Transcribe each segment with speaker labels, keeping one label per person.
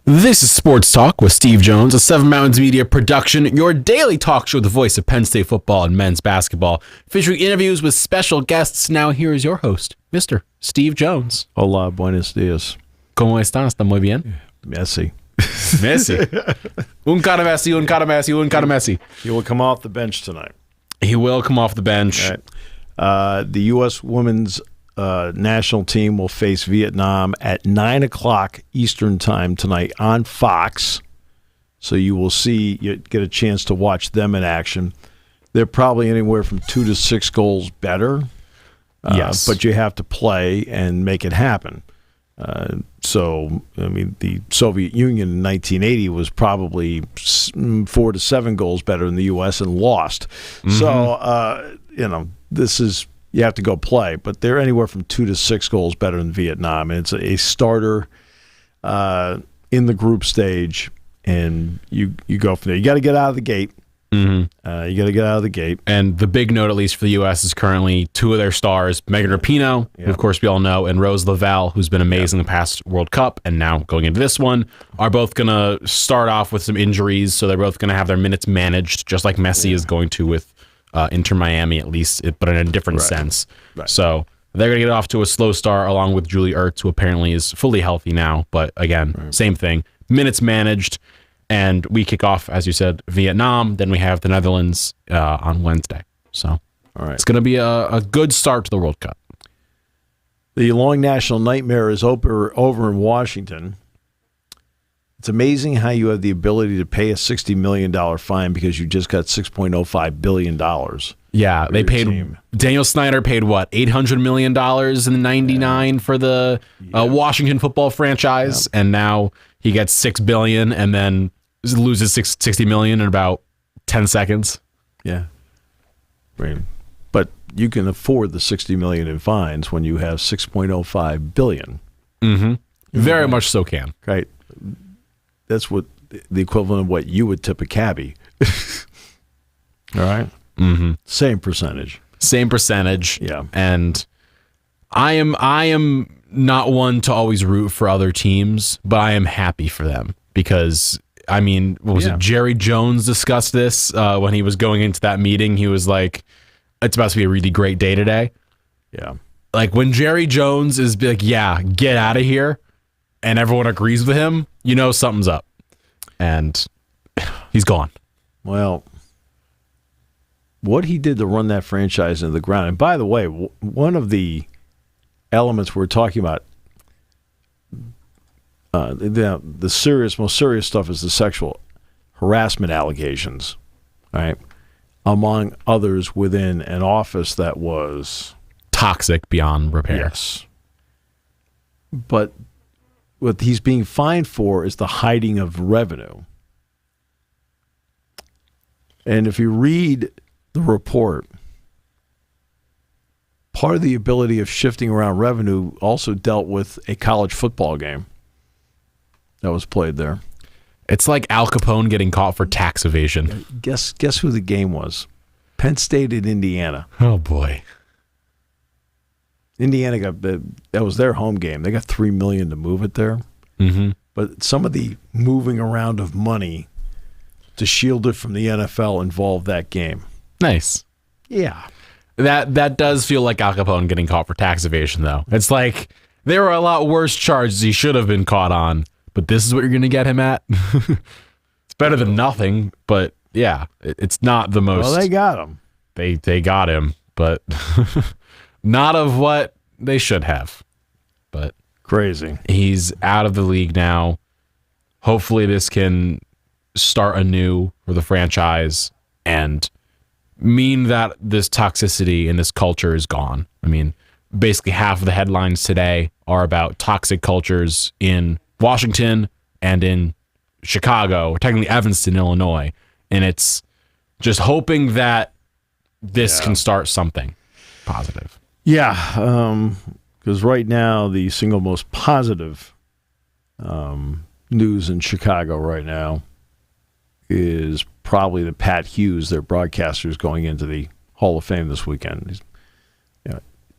Speaker 1: This is Sports Talk with Steve Jones, a Seven Mountains Media production, your daily talk show with the voice of Penn State football and men's basketball, featuring interviews with special guests. Now here is your host, Mr. Steve Jones.
Speaker 2: Hola, buenos dias.
Speaker 1: ¿Cómo están? ¿Está muy bien?
Speaker 2: Messi.
Speaker 1: Messi. Un cara Messi, un cara Messi, un cara Messi.
Speaker 2: He will come off the bench tonight.
Speaker 1: He will come off the bench.
Speaker 2: Right. The U.S. women's national team will face Vietnam at 9 o'clock Eastern time tonight on Fox. So you get a chance to watch them in action. They're probably anywhere from 2 to 6 goals better.
Speaker 1: Yes.
Speaker 2: But you have to play and make it happen. The Soviet Union in 1980 was probably 4 to 7 goals better than the U.S. and lost. Mm-hmm. So, this is... You have to go play, but they're anywhere from 2 to 6 goals better than Vietnam. And it's a starter in the group stage, and you go from there. You got to get out of the gate. Mm-hmm. You got to get out of the gate.
Speaker 1: And the big note, at least for the U.S., is currently 2 of their stars, Megan Rapinoe, who of course we all know, and Rose Lavelle, who's been amazing the past World Cup, and now going into this one, are both going to start off with some injuries, so they're both going to have their minutes managed, just like Messi is going to with Inter Miami, at least, but in a different sense. Right. So they're going to get off to a slow start, along with Julie Ertz, who apparently is fully healthy now. But again, same thing. Minutes managed, and we kick off, as you said, Vietnam. Then we have the Netherlands on Wednesday. So it's going to be a good start to the World Cup.
Speaker 2: The long national nightmare is over in Washington. It's amazing how you have the ability to pay a $60 million fine because you just got $6.05 billion.
Speaker 1: Yeah, they paid
Speaker 2: team.
Speaker 1: Daniel Snyder paid what, $800 million in '99 for the Washington football franchise, and now he gets $6 billion and then loses $60 million in about 10 seconds.
Speaker 2: Yeah, right. But you can afford the $60 million in fines when you have $6.05 billion.
Speaker 1: Mm-hmm. Very much so can.
Speaker 2: Right. That's what the equivalent of what you would tip a cabbie. All right.
Speaker 1: Mm-hmm.
Speaker 2: Same percentage.
Speaker 1: Yeah. And I am not one to always root for other teams, but I am happy for them because, I mean, what was it? Jerry Jones discussed this when he was going into that meeting. He was like, it's about to be a really great day today.
Speaker 2: Yeah.
Speaker 1: Like when Jerry Jones is like, yeah, get out of here, and everyone agrees with him, you know something's up. And he's gone.
Speaker 2: Well, what he did to run that franchise into the ground, and by the way, one of the elements we're talking about, the most serious stuff is the sexual harassment allegations, right? Among others within an office that was
Speaker 1: toxic beyond repair.
Speaker 2: Yes. But what he's being fined for is the hiding of revenue. And if you read the report, part of the ability of shifting around revenue also dealt with a college football game that was played there.
Speaker 1: It's like Al Capone getting caught for tax evasion.
Speaker 2: Guess who the game was? Penn State at Indiana.
Speaker 1: Oh, boy.
Speaker 2: Indiana that was their home game. They got $3 million to move it there.
Speaker 1: Mm-hmm.
Speaker 2: But some of the moving around of money to shield it from the NFL involved that game.
Speaker 1: Nice.
Speaker 2: Yeah.
Speaker 1: That does feel like Al Capone getting caught for tax evasion, though. It's like there were a lot worse charges he should have been caught on, but this is what you're going to get him at? It's better than nothing, but yeah, it's not the most.
Speaker 2: Well, they got him.
Speaker 1: They got him, but not of what they should have. But
Speaker 2: crazy.
Speaker 1: He's out of the league now. Hopefully this can start anew for the franchise and mean that this toxicity and this culture is gone. I mean, basically half of the headlines today are about toxic cultures in Washington and in Chicago, or technically Evanston, Illinois. And it's just hoping that this can start something positive.
Speaker 2: Yeah, because right now the single most positive news in Chicago right now is probably that Pat Hughes, their broadcaster, is going into the Hall of Fame this weekend.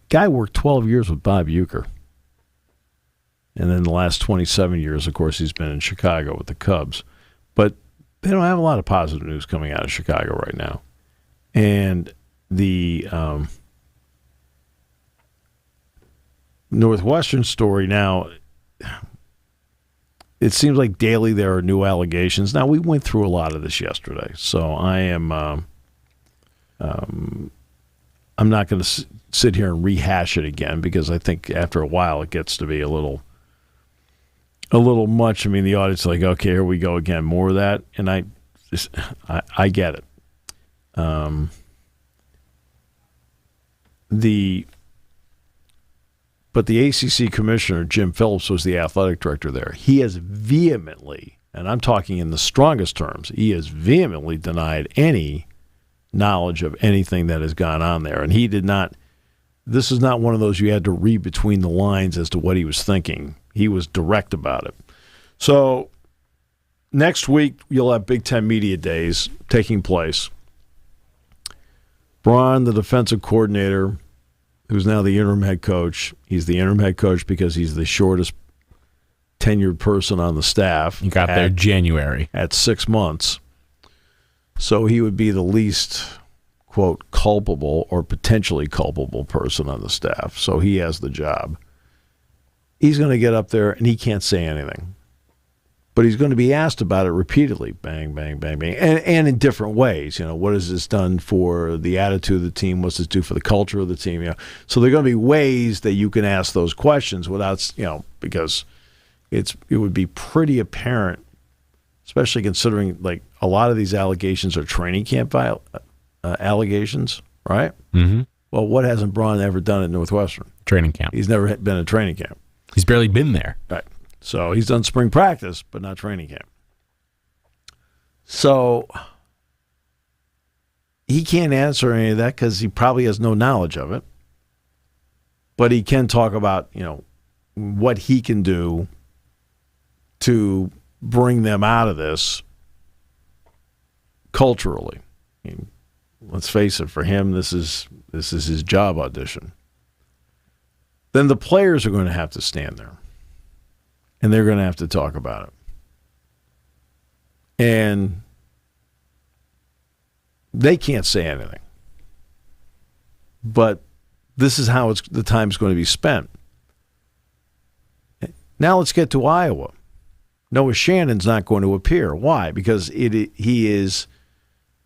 Speaker 2: Guy worked 12 years with Bob Uecker. And then the last 27 years, of course, he's been in Chicago with the Cubs. But they don't have a lot of positive news coming out of Chicago right now. And the Northwestern story now, it seems like daily there are new allegations. Now, we went through a lot of this yesterday, so I am I'm not going to sit here and rehash it again, because I think after a while it gets to be a little much. I mean, the audience is like, okay, here we go again, more of that, and I get it. But the ACC commissioner, Jim Phillips, was the athletic director there. He has vehemently, and I'm talking in the strongest terms, he has vehemently denied any knowledge of anything that has gone on there. And he did not, this is not one of those you had to read between the lines as to what he was thinking. He was direct about it. So next week, you'll have Big Ten Media Days taking place. Braun, the defensive coordinator, who's now the interim head coach. He's the interim head coach because he's the shortest tenured person on the staff.
Speaker 1: You got there January.
Speaker 2: At 6 months. So he would be the least, quote, culpable or potentially culpable person on the staff. So he has the job. He's going to get up there and he can't say anything. But he's going to be asked about it repeatedly. Bang, bang, bang, bang. And in different ways. You know, what has this done for the attitude of the team? What's this do for the culture of the team? You know, so there are going to be ways that you can ask those questions without, you know, because it would be pretty apparent, especially considering like a lot of these allegations are training camp allegations, right?
Speaker 1: Mm-hmm.
Speaker 2: Well, what hasn't Braun ever done at Northwestern?
Speaker 1: Training camp.
Speaker 2: He's never been at training camp.
Speaker 1: He's barely been there.
Speaker 2: Right. So he's done spring practice, but not training camp. So he can't answer any of that because he probably has no knowledge of it. But he can talk about, you know, what he can do to bring them out of this culturally. I mean, let's face it, for him, this is his job audition. Then the players are going to have to stand there. And they're going to have to talk about it. And they can't say anything. But this is how the time's going to be spent. Now let's get to Iowa. Noah Shannon's not going to appear. Why? Because he is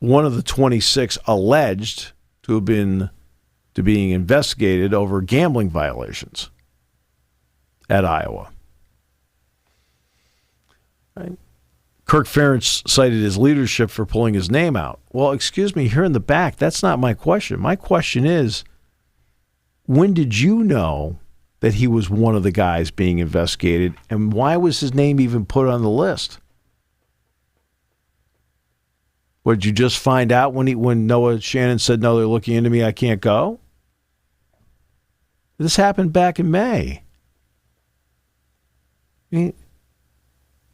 Speaker 2: one of the 26 alleged to being investigated over gambling violations at Iowa. Right. Kirk Ferentz cited his leadership for pulling his name out. Well, excuse me, here in the back, that's not my question. My question is, when did you know that he was one of the guys being investigated, and why was his name even put on the list? What, did you just find out when Noah Shannon said, no, they're looking into me, I can't go? This happened back in May. I mean,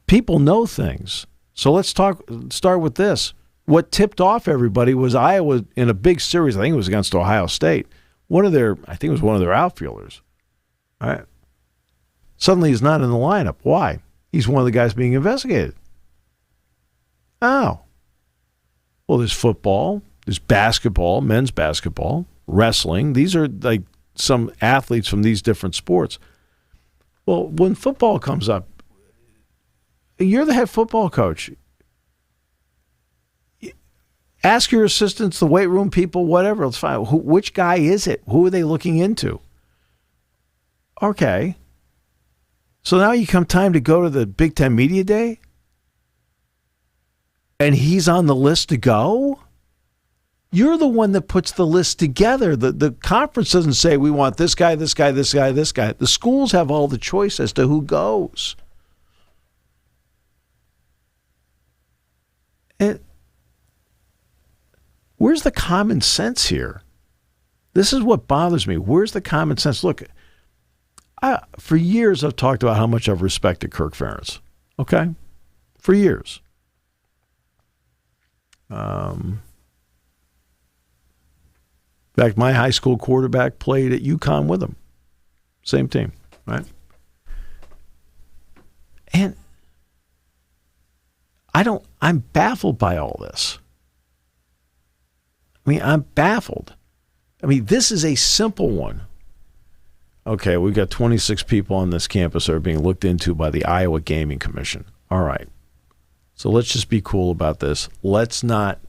Speaker 2: people know things. So let's start with this. What tipped off everybody was Iowa in a big series. I think it was against Ohio State. I think it was one of their outfielders. All right. Suddenly he's not in the lineup. Why? He's one of the guys being investigated. Oh. Well, there's football, there's basketball, men's basketball, wrestling. These are like some athletes from these different sports. Well, when football comes up, you're the head football coach. Ask your assistants, the weight room people, whatever. Let's find out which guy is it? Who are they looking into? Okay. So now you come time to go to the Big Ten Media Day? And he's on the list to go? You're the one that puts the list together. The conference doesn't say we want this guy, this guy, this guy, this guy. The schools have all the choice as to who goes. Where's the common sense here? This is what bothers me. Where's the common sense? Look, for years I've talked about how much I've respected Kirk Ferentz. Okay? For years. In fact, my high school quarterback played at UConn with him. Same team, right? I'm baffled by all this. I mean, I'm baffled. I mean, this is a simple one. Okay, we've got 26 people on this campus that are being looked into by the Iowa Gaming Commission. All right. So let's just be cool about this. Let's just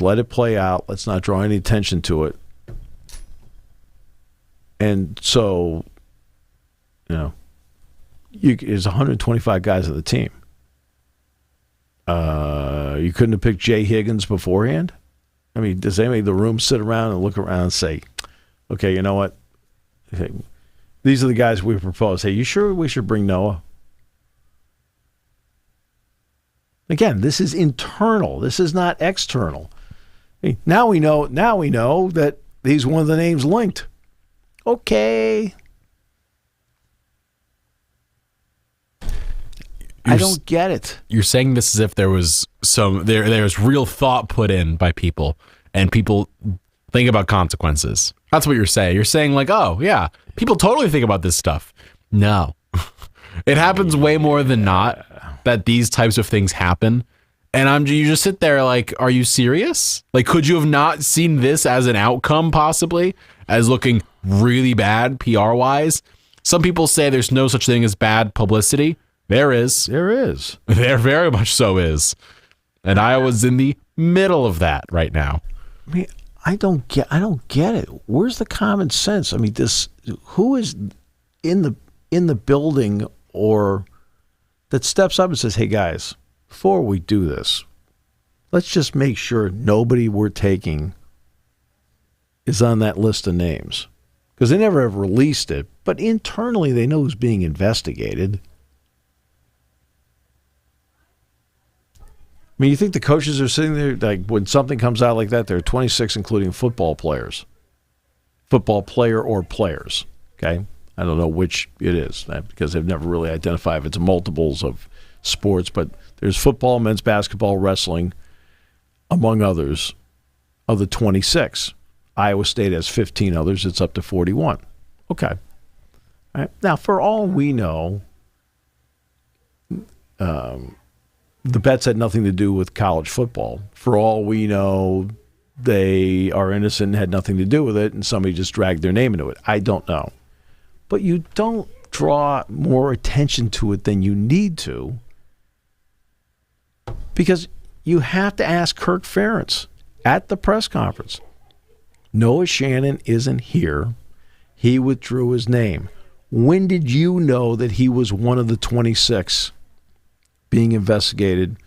Speaker 2: let it play out. Let's not draw any attention to it. And so, there's 125 guys on the team. You couldn't have picked Jay Higgins beforehand? I mean, does anybody in the room sit around and look around and say, okay, you know what? Okay, these are the guys we propose. Hey, you sure we should bring Noah? Again, this is internal. This is not external. I mean, now we know that he's one of the names linked. Okay. I don't get it.
Speaker 1: You're saying this as if there was there's real thought put in by people, and people think about consequences. That's what you're saying. You're saying like, oh yeah, people totally think about this stuff. No, it happens way more than not that these types of things happen. And you just sit there like, are you serious? Like, could you have not seen this as an outcome possibly as looking really bad PR wise? Some people say there's no such thing as bad publicity. There is.
Speaker 2: There is.
Speaker 1: There very much so is. And Iowa's in the middle of that right now.
Speaker 2: I mean, I don't get it. Where's the common sense? I mean, who is in the building or that steps up and says, "Hey guys, before we do this, let's just make sure nobody we're taking is on that list of names." Because they never have released it, but internally they know who's being investigated. I mean, you think the coaches are sitting there, like, when something comes out like that, there are 26, including football players. Football player or players, okay? I don't know which it is, because they've never really identified if it's multiples of sports, but there's football, men's basketball, wrestling, among others, of the 26. Iowa State has 15 others. It's up to 41. Okay. All right. Now, for all we know, the bets had nothing to do with college football. For all we know, they are innocent and had nothing to do with it, and somebody just dragged their name into it. I don't know. But you don't draw more attention to it than you need to, because you have to ask Kirk Ferentz at the press conference. Noah Shannon isn't here. He withdrew his name. When did you know that he was one of the 26 being investigated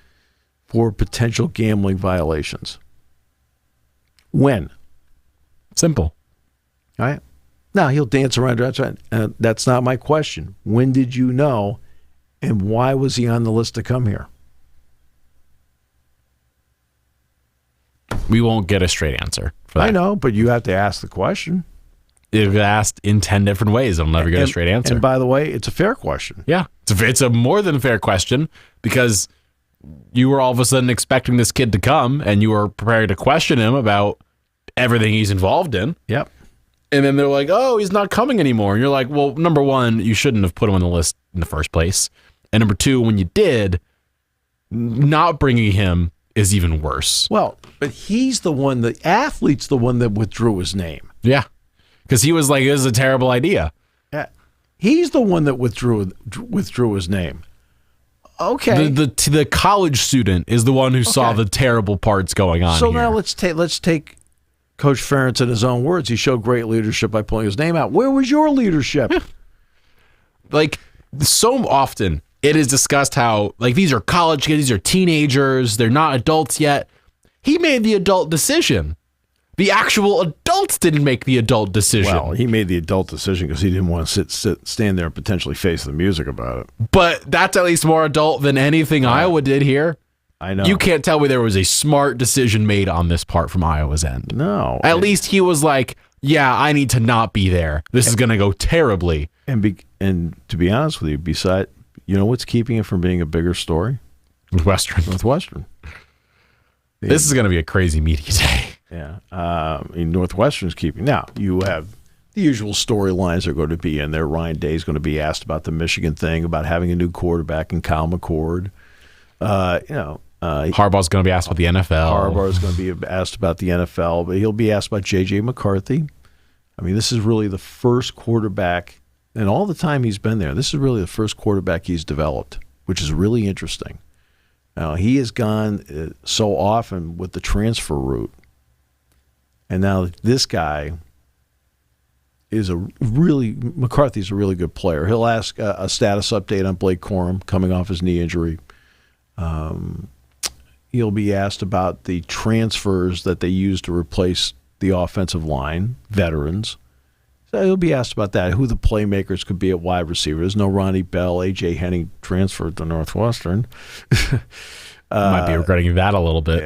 Speaker 2: for potential gambling violations? When?
Speaker 1: Simple.
Speaker 2: All right. Now, he'll dance around. That's not my question. When did you know, and why was he on the list to come here?
Speaker 1: We won't get a straight answer for that.
Speaker 2: I know, but you have to ask the question.
Speaker 1: If asked in 10 different ways, I'll never get a straight answer.
Speaker 2: And by the way, it's a fair question.
Speaker 1: Yeah, it's a more than fair question, because you were all of a sudden expecting this kid to come, and you were prepared to question him about everything he's involved in.
Speaker 2: Yep.
Speaker 1: And then they're like, oh, he's not coming anymore. And you're like, well, number one, you shouldn't have put him on the list in the first place. And number two, when you did, not bringing him is even worse.
Speaker 2: Well, but he's the one, the athlete's the one that withdrew his name.
Speaker 1: Yeah. Because he was like, this is a terrible idea.
Speaker 2: Yeah. He's the one that withdrew his name. Okay.
Speaker 1: The college student is the one who saw the terrible parts going on.
Speaker 2: So
Speaker 1: here.
Speaker 2: now let's take Coach Ferentz in his own words. He showed great leadership by pulling his name out. Where was your leadership?
Speaker 1: Like, so often it is discussed how, like, these are college kids, these are teenagers, they're not adults yet. He made the adult decision. The actual adults didn't make the adult decision.
Speaker 2: Well, he made the adult decision because he didn't want to stand there and potentially face the music about it.
Speaker 1: But that's at least more adult than anything Iowa did here.
Speaker 2: I know.
Speaker 1: You can't tell me there was a smart decision made on this part from Iowa's end.
Speaker 2: No.
Speaker 1: At least he was like, yeah, I need to not be there. This is going to go terribly.
Speaker 2: And to be honest with you, you know what's keeping it from being a bigger story? Northwestern.
Speaker 1: This is going to be a crazy media day.
Speaker 2: Yeah. Northwestern's keeping. Now, you have the usual storylines are going to be in there. Ryan Day's going to be asked about the Michigan thing, about having a new quarterback in Kyle McCord.
Speaker 1: Harbaugh's going to be asked about the NFL.
Speaker 2: Harbaugh's going to be asked about the NFL, but he'll be asked about J.J. McCarthy. I mean, this is really the first quarterback, and all the time he's been there, this is really the first quarterback he's developed, which is really interesting. Now, he has gone so often with the transfer route, and now this guy McCarthy's a really good player. He'll ask a status update on Blake Corum coming off his knee injury. He'll be asked about the transfers that they used to replace the offensive line, veterans. So he'll be asked about that, who the playmakers could be at wide receiver. There's no Ronnie Bell. A.J. Henning transferred to Northwestern.
Speaker 1: Might be regretting that a little bit.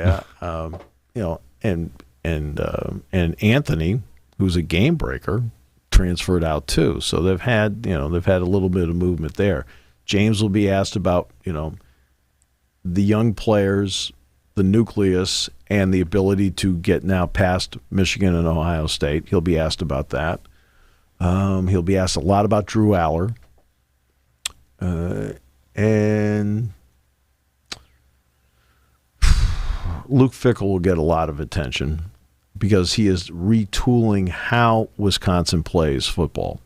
Speaker 2: Yeah, and Anthony, who's a game breaker, transferred out too. So they've had a little bit of movement there. James will be asked about the young players, the nucleus, and the ability to get now past Michigan and Ohio State. He'll be asked about that. He'll be asked a lot about Drew Aller. And Luke Fickell will get a lot of attention because he is retooling how Wisconsin plays football.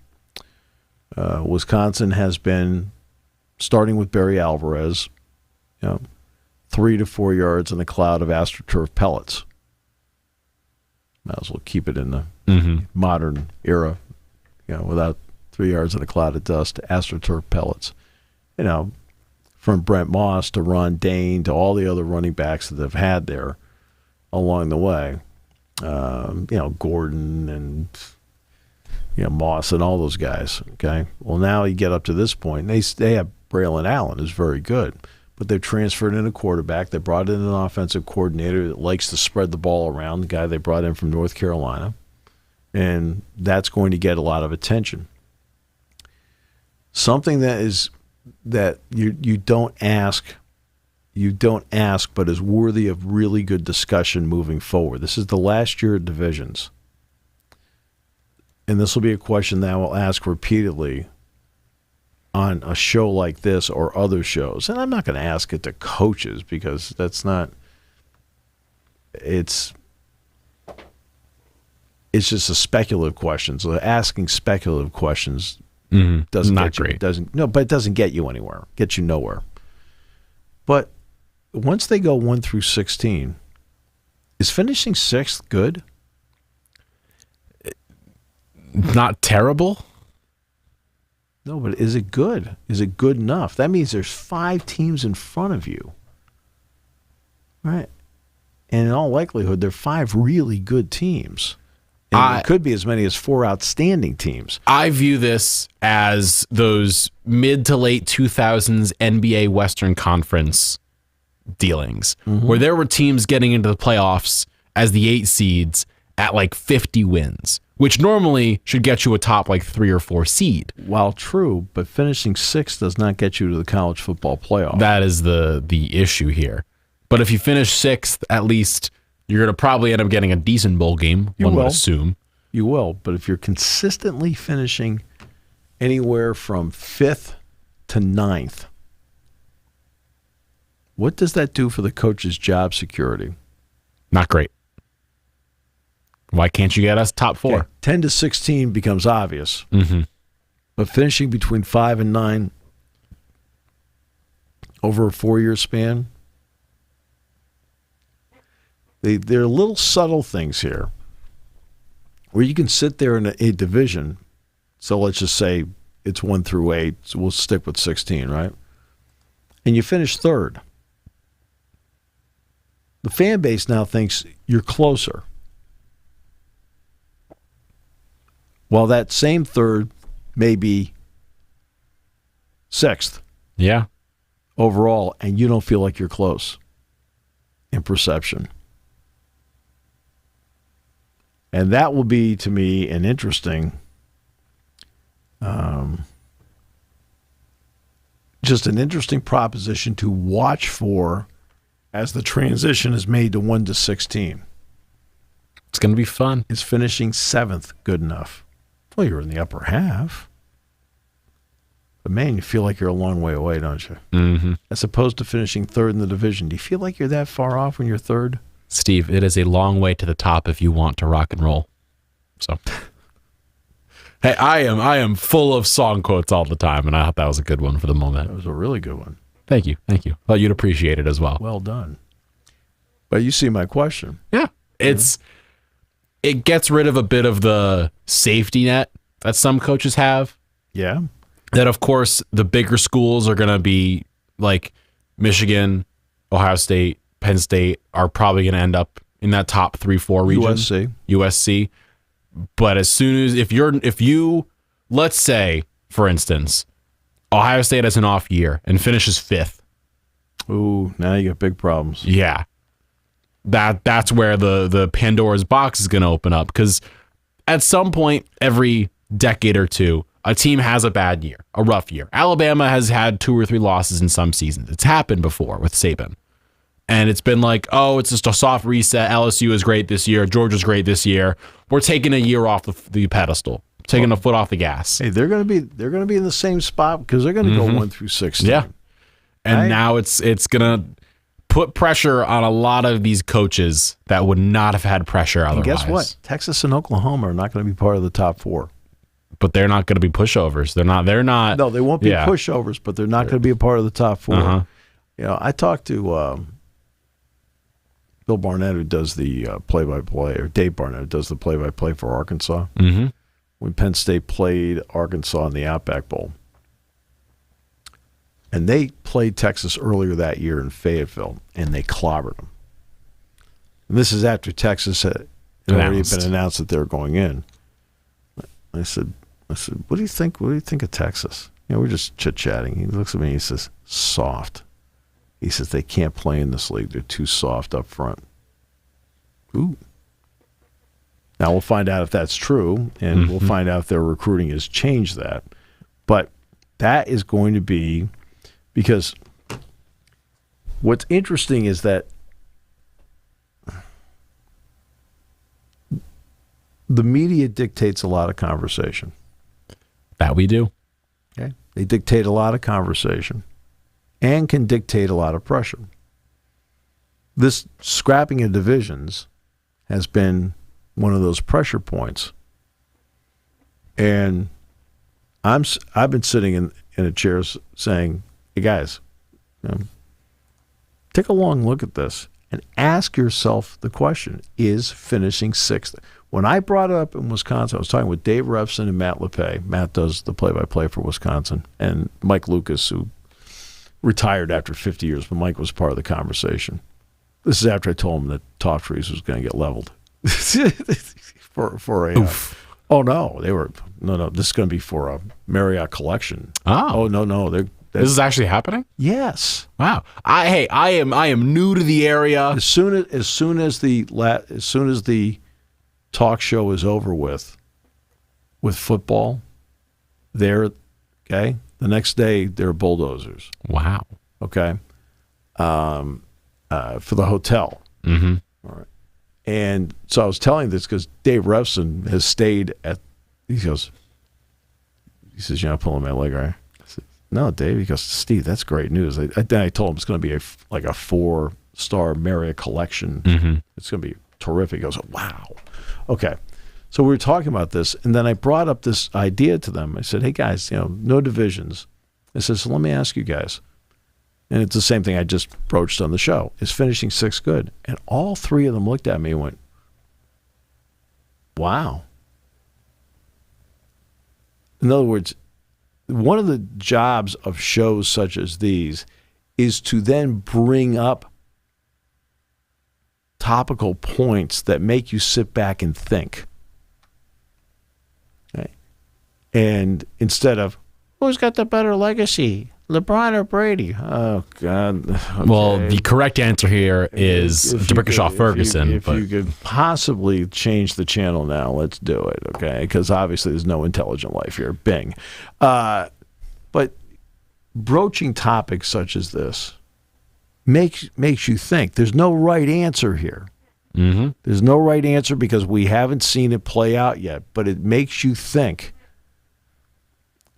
Speaker 2: Wisconsin has been, starting with Barry Alvarez, 3 to 4 yards in a cloud of AstroTurf pellets. Might as well keep it in the modern era, without 3 yards in a cloud of dust, AstroTurf pellets. From Brent Moss to Ron Dane to all the other running backs that they've had there along the way. Gordon and Moss and all those guys. Okay, well now you get up to this point. They have Braylon Allen, who's very good, but they've transferred in a quarterback. They brought in an offensive coordinator that likes to spread the ball around. The guy they brought in from North Carolina, and that's going to get a lot of attention. Something that you don't ask, but is worthy of really good discussion moving forward. This is the last year of divisions. And this will be a question that I will ask repeatedly on a show like this or other shows. And I'm not going to ask it to coaches because that's not – it's just a speculative question. So asking speculative questions doesn't
Speaker 1: not
Speaker 2: get you,
Speaker 1: great.
Speaker 2: but it doesn't get you anywhere, get you nowhere. But once they go 1 through 16, is finishing sixth good?
Speaker 1: Not terrible.
Speaker 2: No, but is it good? Is it good enough? That means there's 5 teams in front of you, right? And in all likelihood, there are 5 really good teams. And it could be as many as 4 outstanding teams.
Speaker 1: I view this as those mid to late 2000s NBA Western Conference dealings, where there were teams getting into the playoffs as the 8 seeds at like 50 wins, which normally should get you a top like 3 or 4 seed.
Speaker 2: While true, but finishing 6th does not get you to the college football playoff.
Speaker 1: That is the issue here. But if you finish 6th, at least you're going to probably end up getting a decent bowl game, one would assume.
Speaker 2: You will, but if you're consistently finishing anywhere from 5th to 9th, what does that do for the coach's job security?
Speaker 1: Not great. Why can't you get us top 4?
Speaker 2: Okay. 10 to 16 becomes obvious. But finishing between 5 and 9 over a 4-year span, there are little subtle things here where you can sit there in a division. So let's just say it's 1 through 8. So we'll stick with 16, right? And you finish 3rd. The fan base now thinks you're closer. While that same 3rd may be 6th.
Speaker 1: Yeah.
Speaker 2: Overall, and you don't feel like you're close in perception. And that will be, to me, an interesting, just an interesting proposition to watch for as the transition is made to 1 to 16.
Speaker 1: It's going to be fun.
Speaker 2: Is finishing 7th good enough? Well, you're in the upper half. But, man, you feel like you're a long way away, don't you?
Speaker 1: Mm-hmm.
Speaker 2: As opposed to finishing third in the division. Do you feel like you're that far off when you're third?
Speaker 1: Steve, it is a long way to the top if you want to rock and roll. So, hey, I am full of song quotes all the time, and I thought that was a good one for the moment.
Speaker 2: That was a really good one.
Speaker 1: Thank you. Thought you'd appreciate it as well.
Speaker 2: Well done. But you see my question.
Speaker 1: Yeah. It gets rid of a bit of the safety net that some coaches have.
Speaker 2: Yeah.
Speaker 1: That, of course, the bigger schools are going to be like Michigan, Ohio State, Penn State are probably going to end up in that top 3-4 region. USC. But as soon as if you let's say, for instance, Ohio State has an off year and finishes 5th.
Speaker 2: Ooh, now you got big problems.
Speaker 1: Yeah. That's where the Pandora's box is going to open up, because at some point every decade or two, a team has a bad year, a rough year. Alabama has had 2 or 3 losses in some seasons. It's happened before with Saban. And it's been like, oh, it's just a soft reset. LSU is great this year. Georgia's great this year. We're taking a year off the pedestal, taking a foot off the gas.
Speaker 2: Hey, they're going to be in the same spot because they're going to go 1 through 16.
Speaker 1: Yeah. And now it's going to put pressure on a lot of these coaches that would not have had pressure otherwise.
Speaker 2: And guess what? Texas and Oklahoma are not going to be part of the top 4.
Speaker 1: But they're not going to be pushovers. They're not.
Speaker 2: No, they won't be pushovers, but they're not going to be a part of the top 4.
Speaker 1: Uh-huh.
Speaker 2: You know, I talked to Bill Barnett, who does the play-by-play, or Dave Barnett, who does the play-by-play for Arkansas.
Speaker 1: Mm-hmm.
Speaker 2: When Penn State played Arkansas in the Outback Bowl. And they played Texas earlier that year in Fayetteville, and they clobbered them. And this is after Texas had already been announced that they were going in. I said, what do you think? What do you think of Texas? You know, we're just chit-chatting. He looks at me and he says, soft. He says, they can't play in this league. They're too soft up front. Ooh. Now, we'll find out if that's true, and we'll find out if their recruiting has changed that. But that is going to be, because what's interesting is that the media dictates a lot of conversation.
Speaker 1: That we do.
Speaker 2: Okay. They dictate a lot of conversation and can dictate a lot of pressure. This scrapping of divisions has been one of those pressure points. And I've been sitting in a chair saying, hey guys, take a long look at this and ask yourself the question, is finishing 6th? When I brought it up in Wisconsin, I was talking with Dave Refson and Matt LePay. Matt does the play-by-play for Wisconsin, and Mike Lucas, who retired after 50 years, but Mike was part of the conversation. This is after I told him that Top Trees was going to get leveled. for a oh no, this is going to be for a Marriott collection. No,
Speaker 1: this is actually happening?
Speaker 2: Yes.
Speaker 1: Wow. I am new to the area.
Speaker 2: As soon as the talk show is over with football, the next day they're bulldozers.
Speaker 1: Wow.
Speaker 2: Okay. For the hotel.
Speaker 1: Mm-hmm.
Speaker 2: All right. And so I was telling this because Dave Refson has stayed he says, you're not pulling my leg, right? I said, no, Dave. He goes, Steve, that's great news. Then I told him it's going to be a 4-star Marriott collection.
Speaker 1: Mm-hmm.
Speaker 2: It's going to be terrific. He goes, wow. Okay. So we were talking about this, and then I brought up this idea to them. I said, hey, guys, no divisions. I said, so let me ask you guys. And it's the same thing I just broached on the show. Is finishing 6th good? And all 3 of them looked at me and went, wow. In other words, one of the jobs of shows such as these is to then bring up topical points that make you sit back and think. Okay? And instead of, who's got the better legacy, LeBron or Brady? Oh, God. Okay.
Speaker 1: Well, the correct answer here is D'Brickashaw Ferguson.
Speaker 2: If you could possibly change the channel now, let's do it, okay? Because obviously there's no intelligent life here. Bing. But broaching topics such as this makes you think. There's no right answer here.
Speaker 1: Mm-hmm.
Speaker 2: There's no right answer because we haven't seen it play out yet, but it makes you think.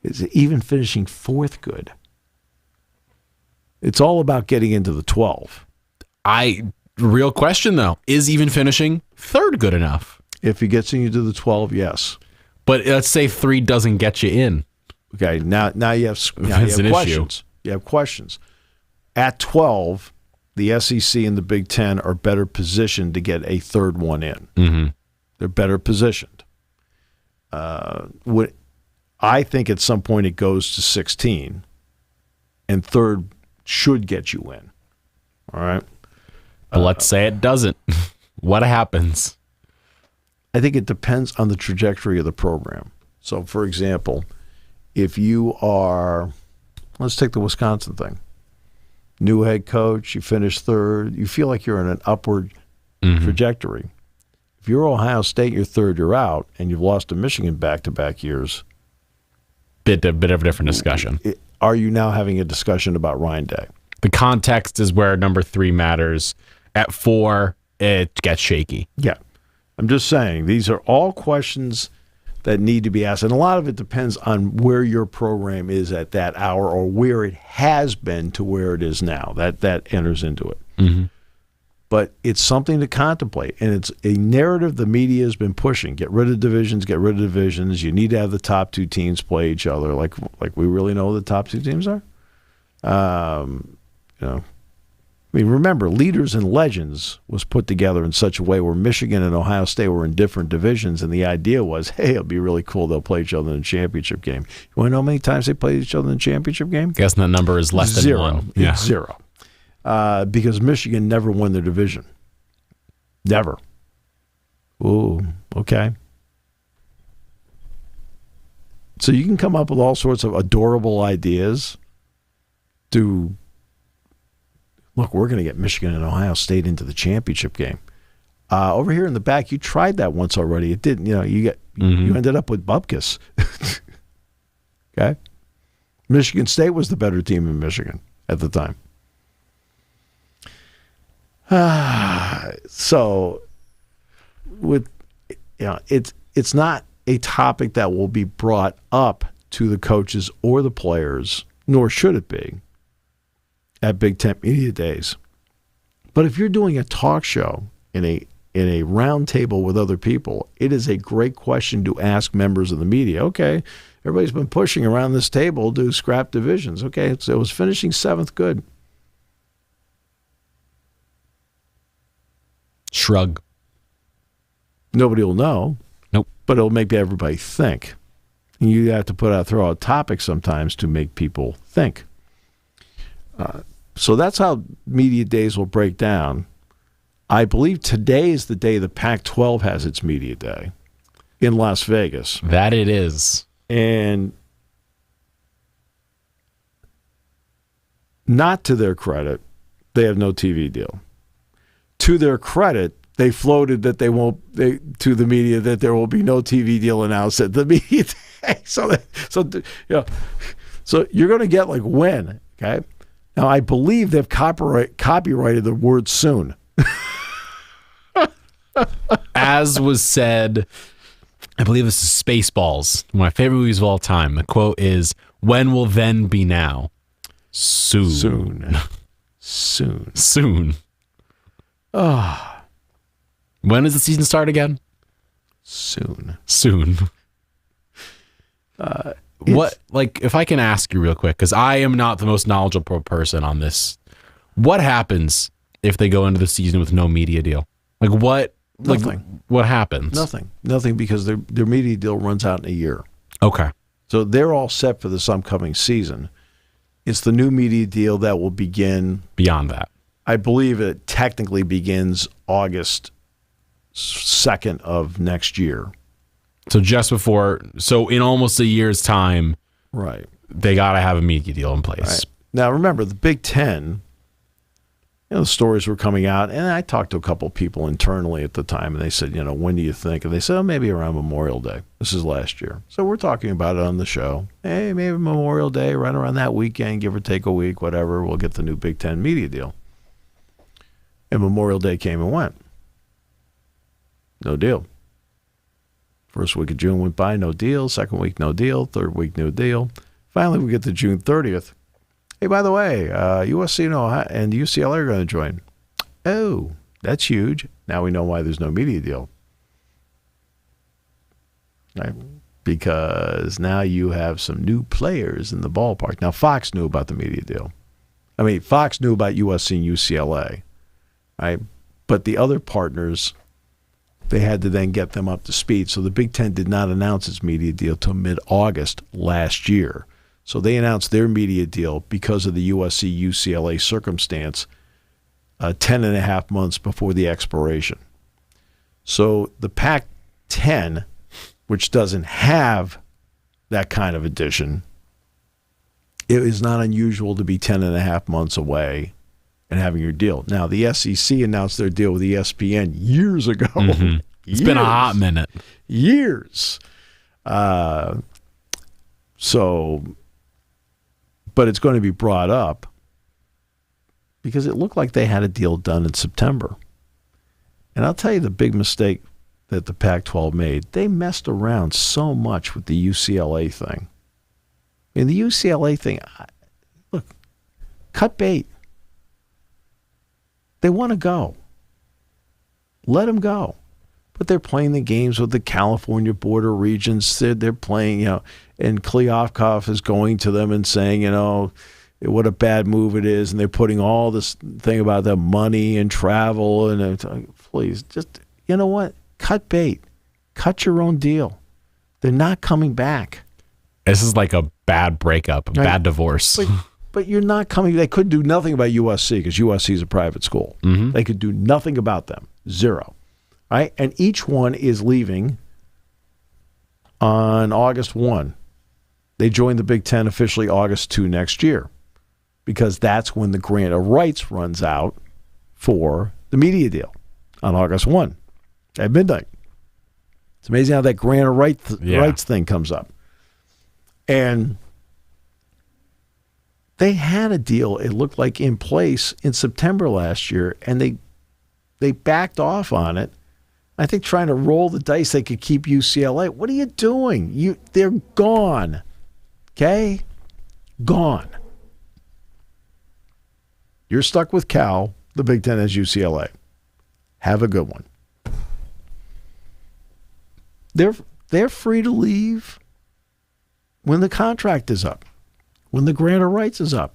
Speaker 2: Is even finishing fourth good? It's all about getting into the 12.
Speaker 1: Real question, though. Is even finishing third good enough?
Speaker 2: If he gets into the 12, yes.
Speaker 1: But let's say 3 doesn't get you in.
Speaker 2: Okay, now you have questions. You have questions. At 12, the SEC and the Big Ten are better positioned to get a third one in.
Speaker 1: Mm-hmm.
Speaker 2: They're better positioned. I think at some point it goes to 16, and third should get you in. All right?
Speaker 1: But let's say it doesn't. What happens?
Speaker 2: I think it depends on the trajectory of the program. So, for example, if you are, let's take the Wisconsin thing. New head coach, you finish third, you feel like you're in an upward trajectory. If you're Ohio State, you're third, you're out, and you've lost to Michigan back-to-back years.
Speaker 1: Bit of a different discussion.
Speaker 2: Are you now having a discussion about Ryan Day?
Speaker 1: The context is where number 3 matters. At 4, it gets shaky.
Speaker 2: Yeah. I'm just saying, these are all questions that need to be asked. And a lot of it depends on where your program is at that hour or where it has been to where it is now. That enters into it.
Speaker 1: Mm-hmm.
Speaker 2: But it's something to contemplate. And it's a narrative the media has been pushing. Get rid of divisions, get rid of divisions. You need to have the top 2 teams play each other. Like we really know who the top 2 teams are? I mean, remember, Leaders and Legends was put together in such a way where Michigan and Ohio State were in different divisions, and the idea was, hey, it'll be really cool. They'll play each other in the championship game. You want to know how many times they played each other in the championship game?
Speaker 1: Guessing that number is less than 1.
Speaker 2: Yeah. It's 0. Because Michigan never won their division. Never. Ooh, okay. So you can come up with all sorts of adorable ideas to... Look, we're going to get Michigan and Ohio State into the championship game. Over here in the back, you tried that once already. It didn't. You ended up with Bupkis. Okay, Michigan State was the better team in Michigan at the time. So, it's not a topic that will be brought up to the coaches or the players, nor should it be, at Big Ten Media Days. But if you're doing a talk show in a round table with other people, it is a great question to ask members of the media. Okay, everybody's been pushing around this table to scrap divisions. Okay, so it was finishing 7th good.
Speaker 1: Shrug.
Speaker 2: Nobody will know.
Speaker 1: Nope.
Speaker 2: But it'll make everybody think. And you have to throw out topics sometimes to make people think. So that's how media days will break down. I believe today is the day the Pac-12 has its media day in Las Vegas.
Speaker 1: That it is.
Speaker 2: And not to their credit, they have no TV deal. To their credit, they floated that to the media that there will be no TV deal announced at the media day. So you're going to get like when, okay? Now, I believe they've copyrighted the word soon.
Speaker 1: As was said, I believe this is Spaceballs, one of my favorite movies of all time. The quote is, "When will then be now?" Soon. Oh. When does the season start again?
Speaker 2: Soon.
Speaker 1: What, like, if I can ask you real quick, because I am not the most knowledgeable person on this, what happens if they go into the season with no media deal? Like, what?
Speaker 2: Nothing.
Speaker 1: Like, what happens?
Speaker 2: Nothing, because their media deal runs out in a year.
Speaker 1: Okay.
Speaker 2: So they're all set for this upcoming season. It's the new media deal that will begin.
Speaker 1: Beyond that.
Speaker 2: I believe it technically begins August 2nd of next year.
Speaker 1: So just before, so in almost a year's time,
Speaker 2: right?
Speaker 1: They got to have a media deal in place.
Speaker 2: Right. Now, remember, the Big Ten, the stories were coming out, and I talked to a couple of people internally at the time, and they said, when do you think? And they said, maybe around Memorial Day. This is last year. So we're talking about it on the show. Hey, maybe Memorial Day, right around that weekend, give or take a week, whatever, we'll get the new Big Ten media deal. And Memorial Day came and went. No deal. First week of June went by, no deal. Second week, no deal. Third week, no deal. Finally, we get to June 30th. Hey, by the way, USC and UCLA are going to join. Oh, that's huge. Now we know why there's no media deal. Right? Because now you have some new players in the ballpark. Now, Fox knew about the media deal. I mean, Fox knew about USC and UCLA, right? But the other partners, they had to then get them up to speed. So the Big Ten did not announce its media deal till mid-August last year. So they announced their media deal because of the USC-UCLA circumstance 10 and a half months before the expiration. So the Pac-10, which doesn't have that kind of addition, it is not unusual to be 10 and a half months away and having your deal. Now, the SEC announced their deal with ESPN years ago.
Speaker 1: Mm-hmm. It's been a hot minute.
Speaker 2: Years. But it's going to be brought up because it looked like they had a deal done in September. And I'll tell you the big mistake that the Pac-12 made. They messed around so much with the UCLA thing. I mean, the UCLA thing, look, cut bait. They want to go. Let them go. But they're playing the games with the California border regions. They're playing, and Kleofkoff is going to them and saying, what a bad move it is. And they're putting all this thing about the money and travel. And please, just, you know what? Cut bait. Cut your own deal. They're not coming back.
Speaker 1: This is like a bad breakup, a bad divorce.
Speaker 2: But you're not coming. They could do nothing about USC because USC is a private school.
Speaker 1: Mm-hmm.
Speaker 2: They could do nothing about them. Zero. Right? And each one is leaving on August 1. They join the Big Ten officially August 2 next year because that's when the grant of rights runs out for the media deal on August 1 at midnight. It's amazing how that grant of rights thing comes up. And they had a deal, it looked like, in place in September last year, and they backed off on it. I think trying to roll the dice they could keep UCLA. What are you doing? They're gone. Okay? Gone. You're stuck with Cal. The Big Ten has UCLA. Have a good one. They're free to leave when the contract is up, when the grant of rights is up.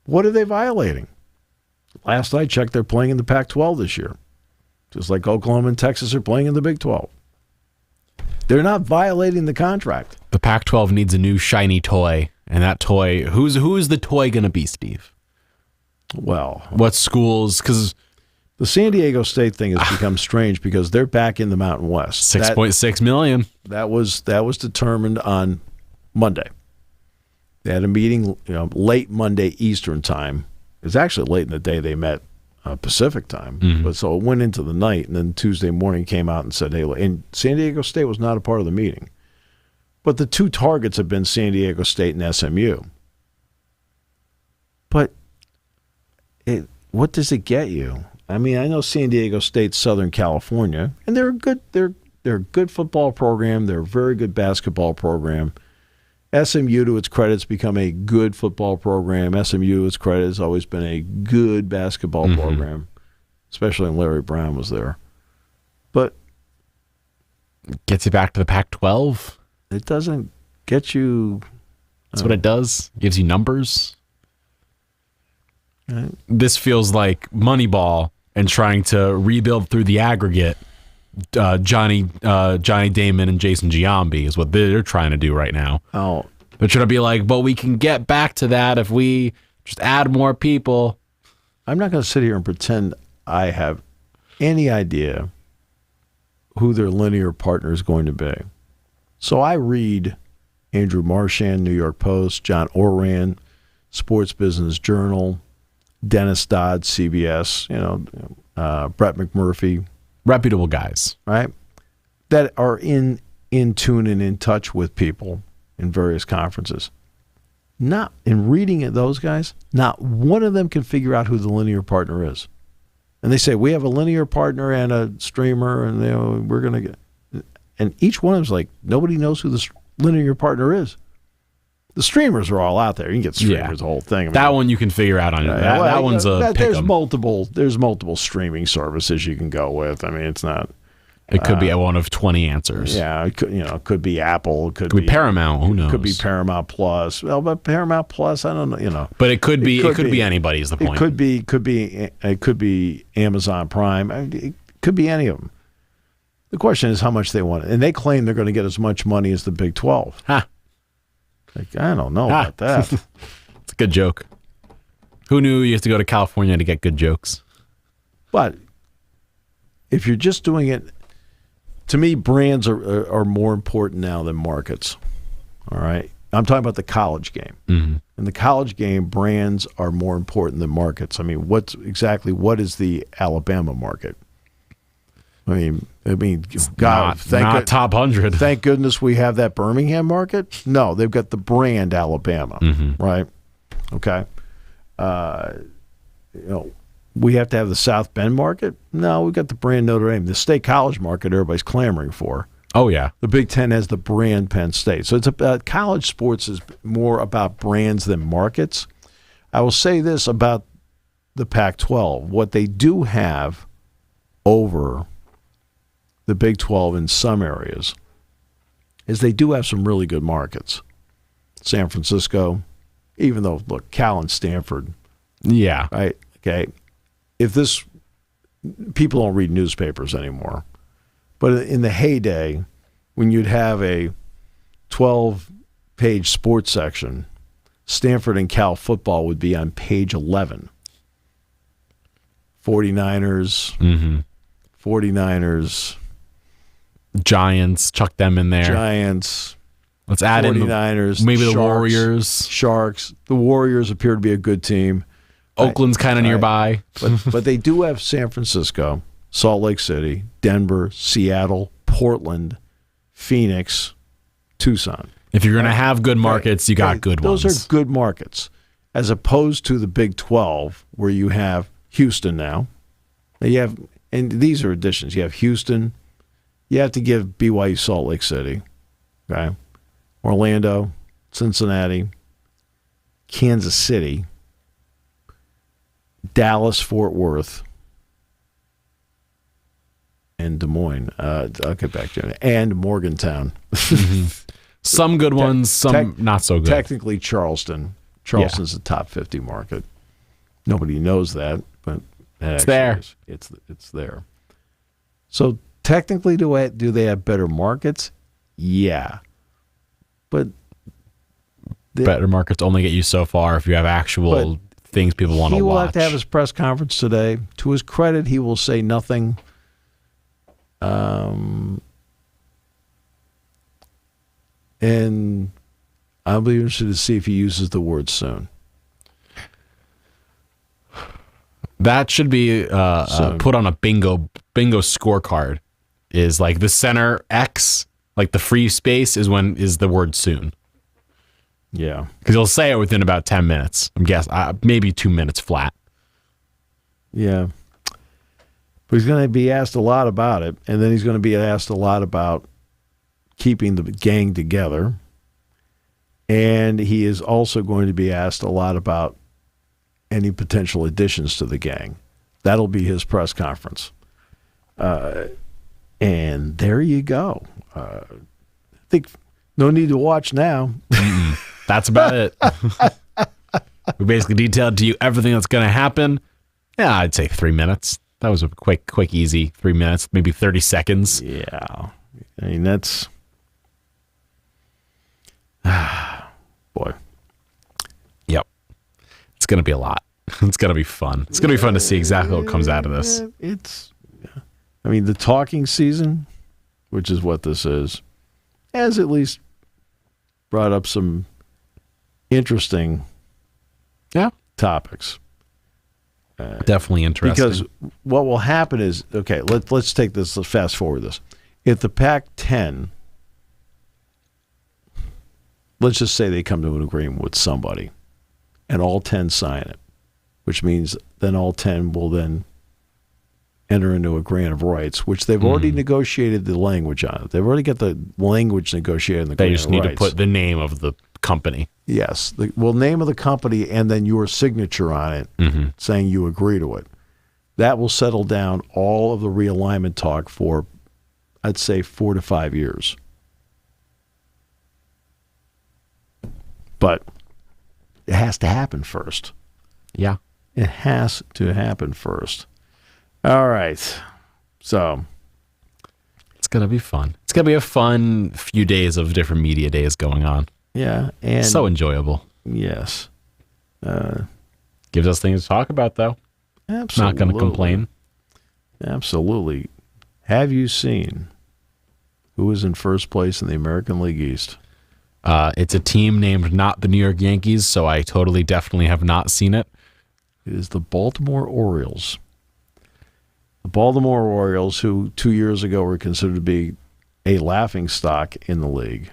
Speaker 2: What are they violating? Last I checked, they're playing in the Pac-12 this year. Just like Oklahoma and Texas are playing in the Big 12. They're not violating the contract.
Speaker 1: The Pac-12 needs a new shiny toy. And that toy, who is the toy going to be, Steve?
Speaker 2: Well,
Speaker 1: what schools? Because
Speaker 2: the San Diego State thing has become strange because they're back in the Mountain West.
Speaker 1: $6.6 million.
Speaker 2: That was determined on Monday. They had a meeting, late Monday Eastern time. It was actually late in the day they met Pacific time.
Speaker 1: Mm-hmm.
Speaker 2: But so it went into the night, and then Tuesday morning came out and said, hey, and San Diego State was not a part of the meeting. But the two targets have been San Diego State and SMU. But what does it get you? I mean, I know San Diego State's Southern California, and they're a good football program. They're a very good basketball program. SMU, to its credit, has become a good football program. SMU, to its credit, has always been a good basketball program, especially when Larry Brown was there. But
Speaker 1: gets you back to the Pac-12.
Speaker 2: It doesn't get you.
Speaker 1: That's what it does. Gives you numbers.
Speaker 2: Right.
Speaker 1: This feels like Moneyball and trying to rebuild through the aggregate. Johnny Damon and Jason Giambi is what they're trying to do right now.
Speaker 2: Oh,
Speaker 1: they're trying to be like, but we can get back to that if we just add more people.
Speaker 2: I'm not going to sit here and pretend I have any idea who their linear partner is going to be. So I read Andrew Marchand, New York Post, John Oran, Sports Business Journal, Dennis Dodd, CBS, Brett McMurphy.
Speaker 1: Reputable guys.
Speaker 2: Right? That are in tune and in touch with people in various conferences. Not in reading at those guys, not one of them can figure out who the linear partner is. And they say, we have a linear partner and a streamer, and we're going to get. and each one of them is like, nobody knows who the linear partner is. The streamers are all out there. You can get streamers, the whole thing. I mean,
Speaker 1: that one you can figure out on it. That one's a pick 'em.
Speaker 2: There's multiple streaming services you can go with. I mean, it's not.
Speaker 1: It could be one of 20 answers.
Speaker 2: Yeah, it could be Apple. It could
Speaker 1: be Paramount. Who knows?
Speaker 2: It could be Paramount Plus. Well, but Paramount Plus, I don't know.
Speaker 1: But it could be anybody. Is the point?
Speaker 2: It could be Amazon Prime. It could be any of them. The question is how much they want it, and they claim they're going to get as much money as the Big 12.
Speaker 1: Ha.
Speaker 2: Like, I don't know about that.
Speaker 1: It's a good joke. Who knew you have to go to California to get good jokes?
Speaker 2: But if you're just doing it. To me, brands are more important now than markets. All right? I'm talking about the college game.
Speaker 1: Mm-hmm.
Speaker 2: In the college game, brands are more important than markets. I mean, what is the Alabama market? I mean, God,
Speaker 1: not top 100.
Speaker 2: Thank goodness we have that Birmingham market. No, they've got the brand Alabama, right? Okay. We have to have the South Bend market? No, we've got the brand Notre Dame. The state college market everybody's clamoring for.
Speaker 1: Oh, yeah.
Speaker 2: The Big Ten has the brand Penn State. So it's about college sports is more about brands than markets. I will say this about the Pac-12. What they do have over the Big 12 in some areas is they do have some really good markets. San Francisco, even though, look, Cal and Stanford.
Speaker 1: Yeah.
Speaker 2: Right? Okay. People don't read newspapers anymore, but in the heyday, when you'd have a 12-page sports section, Stanford and Cal football would be on page 11. 49ers,
Speaker 1: Giants, chuck them in there.
Speaker 2: Giants.
Speaker 1: Let's add
Speaker 2: 49ers,
Speaker 1: maybe
Speaker 2: Sharks,
Speaker 1: the Warriors.
Speaker 2: Sharks. The Warriors appear to be a good team.
Speaker 1: Oakland's kind of nearby.
Speaker 2: But they do have San Francisco, Salt Lake City, Denver, Seattle, Portland, Phoenix, Tucson.
Speaker 1: If you're going to have good markets, you got good ones.
Speaker 2: Those are good markets, as opposed to the Big 12, where you have Houston now. And these are additions. You have Houston. You have to give BYU Salt Lake City. Okay. Orlando, Cincinnati, Kansas City, Dallas, Fort Worth, and Des Moines. I'll get back to it. And Morgantown.
Speaker 1: Some good ones, some not so good.
Speaker 2: Technically, Charleston. Charleston's the top 50 market. Nobody knows that, but
Speaker 1: it's there.
Speaker 2: It's there. So technically, do they have better markets? Yeah. But
Speaker 1: better markets only get you so far if you have actual things people want to watch.
Speaker 2: He will have to have his press conference today. To his credit, he will say nothing. And I'll be interested to see if he uses the word soon.
Speaker 1: That should be put on a bingo scorecard. Is like the center X, like the free space is the word soon.
Speaker 2: Yeah,
Speaker 1: because he'll say it within about 10 minutes. I'm guessing maybe 2 minutes flat.
Speaker 2: Yeah, but he's going to be asked a lot about it, and then he's going to be asked a lot about keeping the gang together, and he is also going to be asked a lot about any potential additions to the gang. That'll be his press conference. And there you go. I think no need to watch now.
Speaker 1: That's about it. We basically detailed to you everything that's going to happen. Yeah, I'd say 3 minutes. That was a quick, easy 3 minutes, maybe 30 seconds.
Speaker 2: Yeah. I mean, that's... boy.
Speaker 1: Yep. It's going to be a lot. It's going to be fun. It's going to be fun to see exactly what comes out of this.
Speaker 2: I mean, the talking season, which is what this is, has at least brought up some interesting topics.
Speaker 1: Definitely interesting.
Speaker 2: Because what will happen is, okay, let's take this, let's fast forward this. If the Pac-10, let's just say they come to an agreement with somebody and all 10 sign it, which means then all 10 will then enter into a grant of rights, which they've already negotiated the language on it. They've already got the language negotiated in the grant of rights.
Speaker 1: They just need to put the name of the company.
Speaker 2: Yes. Name of the company and then your signature on it saying you agree to it. That will settle down all of the realignment talk for, I'd say, 4 to 5 years. But it has to happen first.
Speaker 1: Yeah.
Speaker 2: It has to happen first. All right. So
Speaker 1: it's going to be fun. It's going to be a fun few days of different media days going on.
Speaker 2: Yeah. And
Speaker 1: so enjoyable.
Speaker 2: Yes.
Speaker 1: Gives us things to talk about, though.
Speaker 2: Absolutely.
Speaker 1: Not going to complain.
Speaker 2: Absolutely. Have you seen who is in first place in the American League East?
Speaker 1: It's a team named not the New York Yankees, so I totally definitely have not seen it.
Speaker 2: It is the Baltimore Orioles. The Baltimore Orioles, who 2 years ago were considered to be a laughingstock in the league,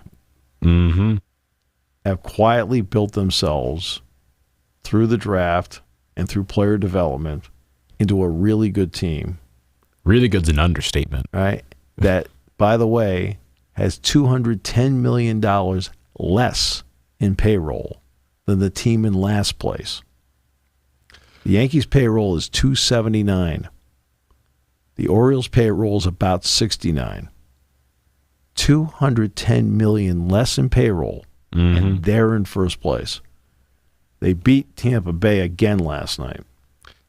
Speaker 2: have quietly built themselves through the draft and through player development into a really good team.
Speaker 1: Really good's an understatement.
Speaker 2: Right? That, by the way, has $210 million less in payroll than the team in last place. The Yankees' payroll is $279. The Orioles' payroll is about $69. $210 million less in payroll, and they're in first place. They beat Tampa Bay again last night.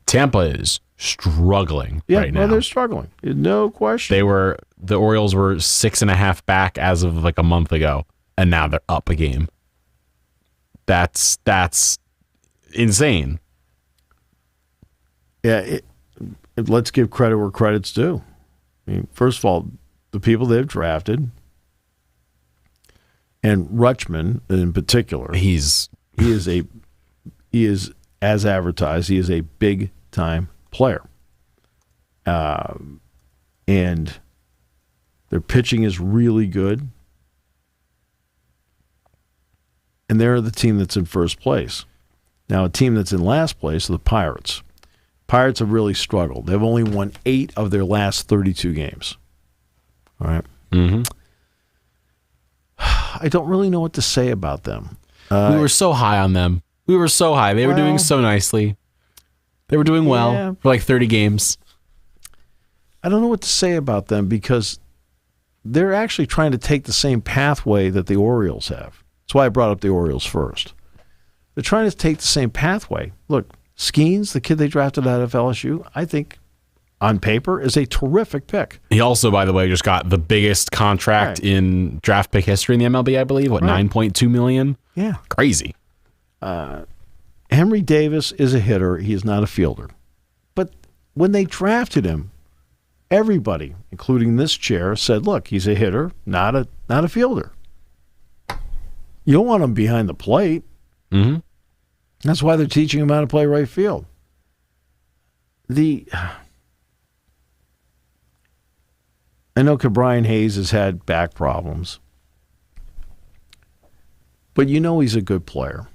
Speaker 1: Tampa is struggling right now.
Speaker 2: Well, they're struggling. No question.
Speaker 1: The Orioles were 6.5 back as of like a month ago, and now they're up a game. That's insane.
Speaker 2: Yeah, let's give credit where credit's due. I mean, first of all, the people they've drafted, and Rutschman in particular, he is as advertised. He is a big time player, and their pitching is really good, and they're the team that's in first place. Now, a team that's in last place are the Pirates. Pirates have really struggled. They've only won 8 of their last 32 games. All right. I don't really know what to say about them.
Speaker 1: We were so high on them. We were so high. They were doing so nicely. They were doing well for like 30 games.
Speaker 2: I don't know what to say about them because they're actually trying to take the same pathway that the Orioles have. That's why I brought up the Orioles first. They're trying to take the same pathway. Look, Skeens, the kid they drafted out of LSU, I think on paper is a terrific pick.
Speaker 1: He also, by the way, just got the biggest contract in draft pick history in the MLB, I believe. What, $9.2 million?
Speaker 2: Yeah.
Speaker 1: Crazy.
Speaker 2: Henry Davis is a hitter. He is not a fielder. But when they drafted him, everybody, including this chair, said, look, he's a hitter, not a fielder. You don't want him behind the plate. That's why they're teaching him how to play right field. I know Brian Hayes has had back problems, but you know he's a good player.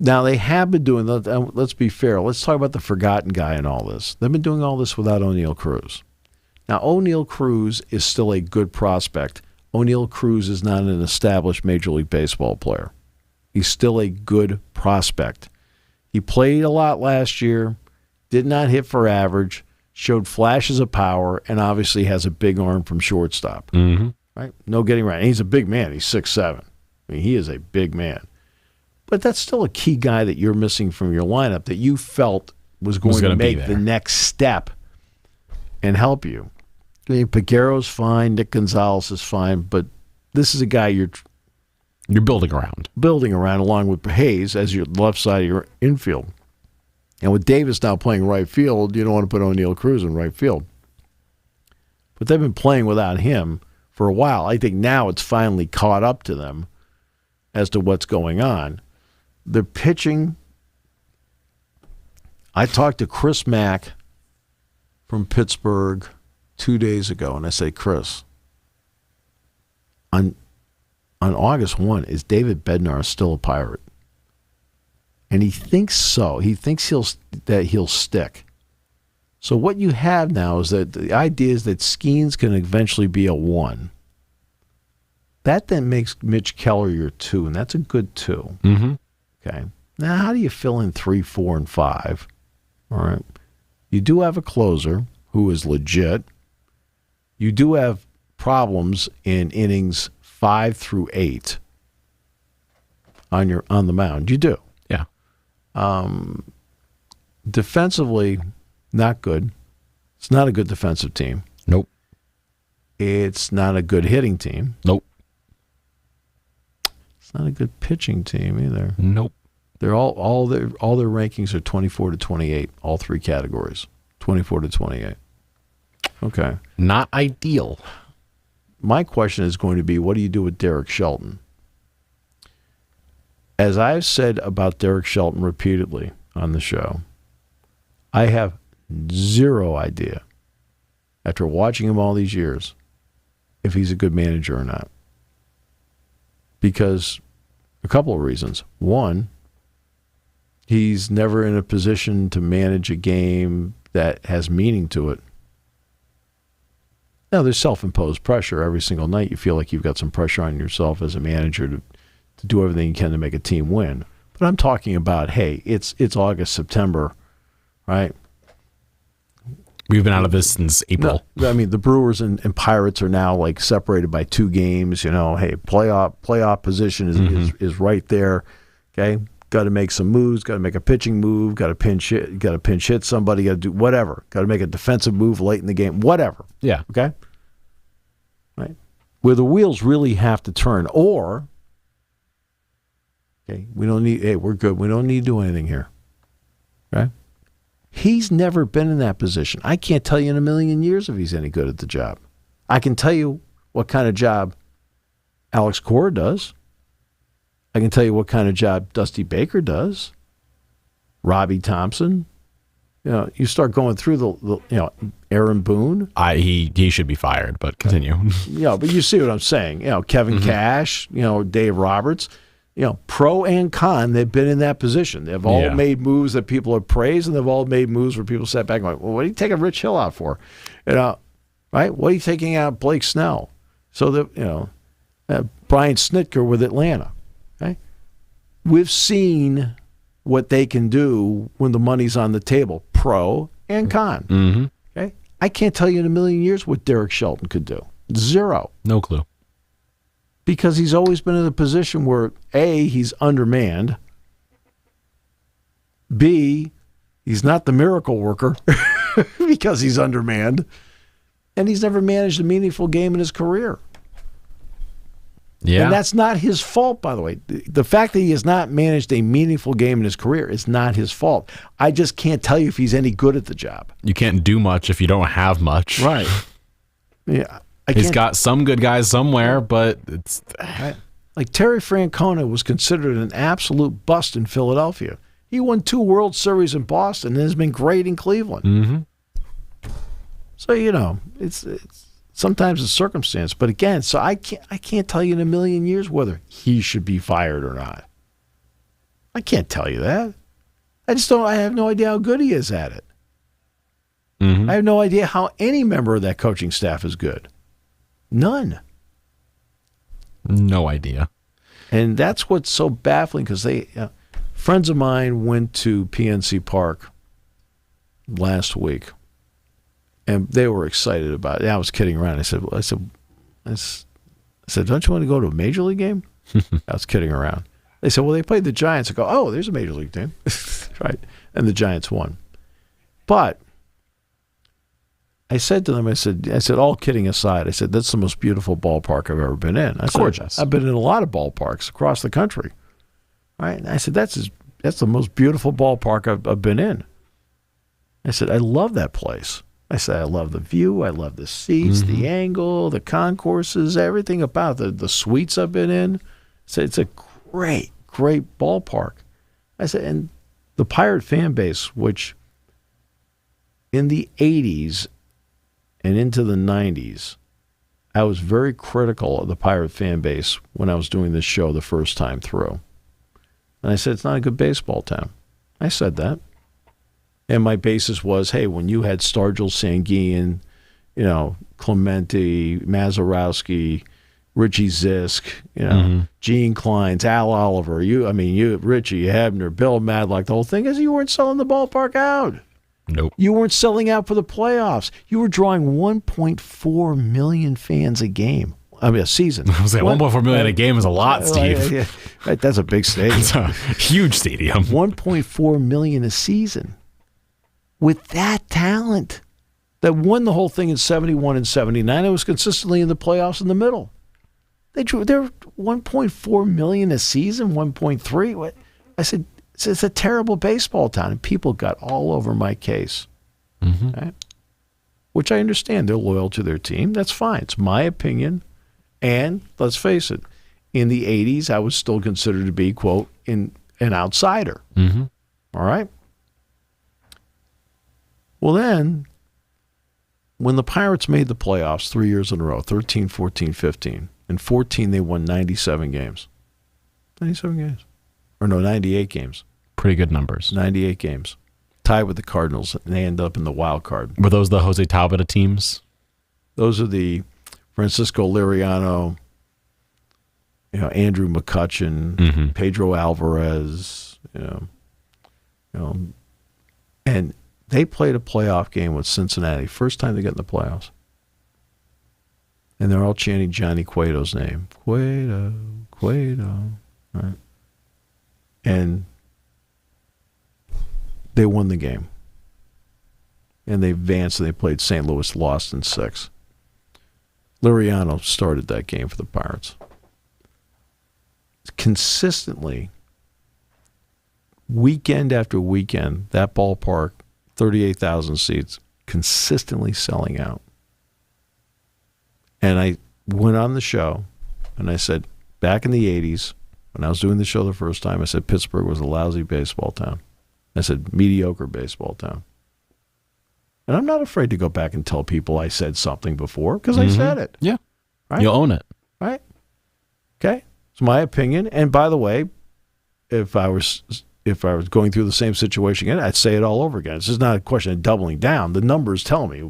Speaker 2: Now, they have been doing that. Let's be fair. Let's talk about the forgotten guy in all this. They've been doing all this without O'Neal Cruz. Now, O'Neal Cruz is still a good prospect. O'Neal Cruz is not an established Major League Baseball player. He's still a good prospect. He played a lot last year, did not hit for average, showed flashes of power, and obviously has a big arm from shortstop. Right? No getting around. And he's a big man. He's 6'7". I mean, he is a big man. But that's still a key guy that you're missing from your lineup that you felt was going to make the next step and help you. I mean, Peguero's fine. Nick Gonzalez is fine. But this is a guy you're
Speaker 1: building around.
Speaker 2: Building around along with Hayes as your left side of your infield. And with Davis now playing right field, you don't want to put O'Neal Cruz in right field. But they've been playing without him for a while. I think now it's finally caught up to them as to what's going on. The pitching, I talked to Chris Mack from Pittsburgh 2 days ago, and I say, Chris, on August 1, is David Bednar still a Pirate? And he thinks so. He thinks he'll stick. So what you have now is that the idea is that Skeens can eventually be a 1. That then makes Mitch Keller your 2, and that's a good 2.
Speaker 1: Mm-hmm.
Speaker 2: Okay. Now, how do you fill in 3, 4, and 5? All right. You do have a closer who is legit. You do have problems in innings 5 through 8 on the mound. You do.
Speaker 1: Yeah.
Speaker 2: Defensively, not good. It's not a good defensive team.
Speaker 1: Nope.
Speaker 2: It's not a good hitting team.
Speaker 1: Nope.
Speaker 2: It's not a good pitching team either.
Speaker 1: Nope.
Speaker 2: They're all their rankings are 24 to 28, all 3 categories. 24 to 28. Okay.
Speaker 1: Not ideal.
Speaker 2: My question is going to be, what do you do with Derek Shelton? As I've said about Derek Shelton repeatedly on the show, I have zero idea, after watching him all these years, if he's a good manager or not. Because a couple of reasons. One, he's never in a position to manage a game that has meaning to it. Now, there's self-imposed pressure every single night. You feel like you've got some pressure on yourself as a manager to do everything you can to make a team win. But I'm talking about, hey, it's August, September, right?
Speaker 1: We've been out of this since April.
Speaker 2: No, I mean, the Brewers and Pirates are now like separated by 2 games. You know, hey, playoff position is right there. Okay, got to make some moves. Got to make a pitching move. Got to pinch hit somebody. Got to do whatever. Got to make a defensive move late in the game. Whatever.
Speaker 1: Yeah.
Speaker 2: Okay. Right. Where the wheels really have to turn, or okay, we don't need. Hey, we're good. We don't need to do anything here. Right. He's never been in that position. I can't tell you in a million years if he's any good at the job. I can tell you what kind of job Alex Cora does. I can tell you what kind of job Dusty Baker does. Robbie Thompson. You know, you start going through the Aaron Boone.
Speaker 1: He should be fired, but continue.
Speaker 2: But you see what I'm saying. Kevin Cash, Dave Roberts. Pro and con, they've been in that position. They've all made moves that people have praised, and they've all made moves where people sat back and went, well, what are you taking Rich Hill out for? Right? What are you taking out Blake Snell? So that, Brian Snitker with Atlanta. Okay? We've seen what they can do when the money's on the table, pro and con.
Speaker 1: Mm-hmm.
Speaker 2: Okay? I can't tell you in a million years what Derek Shelton could do. Zero.
Speaker 1: No clue.
Speaker 2: Because he's always been in a position where, A, he's undermanned, B, he's not the miracle worker because he's undermanned, and he's never managed a meaningful game in his career.
Speaker 1: Yeah.
Speaker 2: And that's not his fault, by the way. The fact that he has not managed a meaningful game in his career is not his fault. I just can't tell you if he's any good at the job.
Speaker 1: You can't do much if you don't have much.
Speaker 2: Right. Yeah.
Speaker 1: He's got some good guys somewhere, but it's...
Speaker 2: Like Terry Francona was considered an absolute bust in Philadelphia. He won 2 World Series in Boston and has been great in Cleveland.
Speaker 1: Mm-hmm.
Speaker 2: So, it's sometimes it's circumstance. But again, so I can't tell you in a million years whether he should be fired or not. I can't tell you that. I have no idea how good he is at it.
Speaker 1: Mm-hmm.
Speaker 2: I have no idea how any member of that coaching staff is good. None.
Speaker 1: No idea.
Speaker 2: And that's what's so baffling, because friends of mine went to PNC Park last week, and they were excited about it. I was kidding around. I said, don't you want to go to a major league game? I was kidding around. They said, well, they played the Giants. I go, oh, there's a major league team. Right. And the Giants won. But I said to them, I said, all kidding aside, I said, that's the most beautiful ballpark I've ever been in. I said,
Speaker 1: gorgeous.
Speaker 2: I've been in a lot of ballparks across the country. Right? And I said, that's the most beautiful ballpark I've been in. I said, I love that place. I said, I love the view. I love the seats, the angle, the concourses, everything about the suites I've been in. I said, it's a great, great ballpark. I said, and the Pirate fan base, which in the 80s and into the 90s, I was very critical of the Pirate fan base when I was doing this show the first time through. And I said, it's not a good baseball town. I said that. And my basis was, hey, when you had Stargell, Sanguian, Clemente, Mazurowski, Richie Zisk, Gene Kleins, Al Oliver, Richie Hebner, Bill Madlock, the whole thing is you weren't selling the ballpark out.
Speaker 1: Nope.
Speaker 2: You weren't selling out for the playoffs. You were drawing 1.4 million fans a game. A season.
Speaker 1: I was saying 1.4 million a game is a lot, Steve.
Speaker 2: Yeah. Right, that's a big stadium.
Speaker 1: It's a huge stadium.
Speaker 2: 1.4 million a season with that talent that won the whole thing in 71 and 79. It was consistently in the playoffs in the middle. They're 1.4 million a season, 1.3. What? I said, it's a terrible baseball town. And people got all over my case. Right? Which I understand. They're loyal to their team. That's fine. It's my opinion. And let's face it, in the 80s, I was still considered to be, quote, an outsider. All right? Well, then, when the Pirates made the playoffs 3 years in a row, 13, 14, 15, in 14 they won 97 games. 97 games. Or no, 98 games.
Speaker 1: Pretty good numbers.
Speaker 2: 98 games. Tied with the Cardinals, and they end up in the wild card.
Speaker 1: Were those the Jose Talbot teams?
Speaker 2: Those are the Francisco Liriano, Andrew McCutcheon, Pedro Alvarez, and they played a playoff game with Cincinnati. First time they got in the playoffs. And they're all chanting Johnny Cueto's name. Cueto. Right? And they won the game. And they advanced and they played St. Louis, lost in 6. Liriano started that game for the Pirates. Consistently, weekend after weekend, that ballpark, 38,000 seats, consistently selling out. And I went on the show, and I said, back in the 80s, when I was doing the show the first time, I said Pittsburgh was a lousy baseball town. I said mediocre baseball town. And I'm not afraid to go back and tell people I said something before because I said it.
Speaker 1: Yeah.
Speaker 2: Right?
Speaker 1: You'll own it.
Speaker 2: Right? Okay? It's my opinion. And by the way, if I was going through the same situation again, I'd say it all over again. It's just not a question of doubling down. The numbers tell me,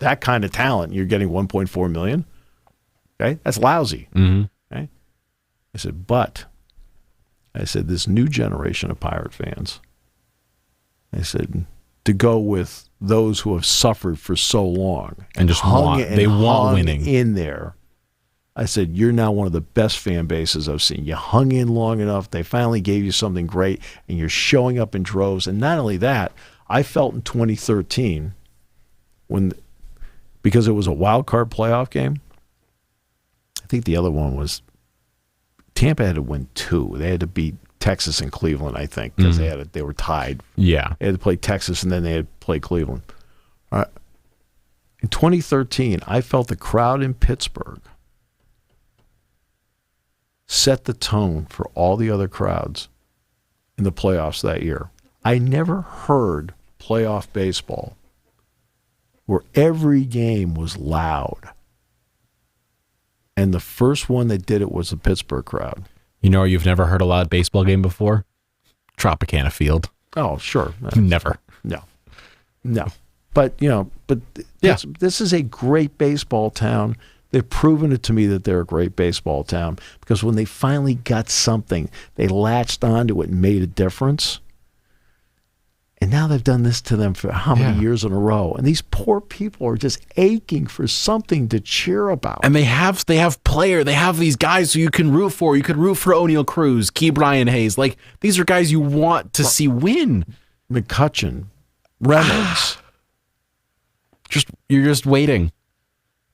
Speaker 2: that kind of talent, you're getting 1.4 million. Okay? That's lousy. Okay? I said, this new generation of Pirate fans, I said, to go with those who have suffered for so long
Speaker 1: and just want winning
Speaker 2: in there. I said, you're now one of the best fan bases I've seen. You hung in long enough. They finally gave you something great, and you're showing up in droves. And not only that, I felt in 2013, because it was a wild card playoff game, I think the other one was Tampa had to win 2. They had to beat Texas and Cleveland, I think, because they were tied.
Speaker 1: Yeah.
Speaker 2: They had to play Texas, and then they had to play Cleveland. In 2013, I felt the crowd in Pittsburgh set the tone for all the other crowds in the playoffs that year. I never heard playoff baseball where every game was loud. And the first one that did it was the Pittsburgh crowd.
Speaker 1: You've never heard a loud baseball game before? Tropicana Field.
Speaker 2: Oh, sure.
Speaker 1: Never.
Speaker 2: No. But this is a great baseball town. They've proven it to me that they're a great baseball town because when they finally got something, they latched onto it and made a difference. And now they've done this to them for how many years in a row? And these poor people are just aching for something to cheer about.
Speaker 1: And they have these guys who you can root for. You could root for O'Neal Cruz, Key Brian Hayes. Like, these are guys you want to see win.
Speaker 2: McCutcheon, Reynolds.
Speaker 1: You're just waiting.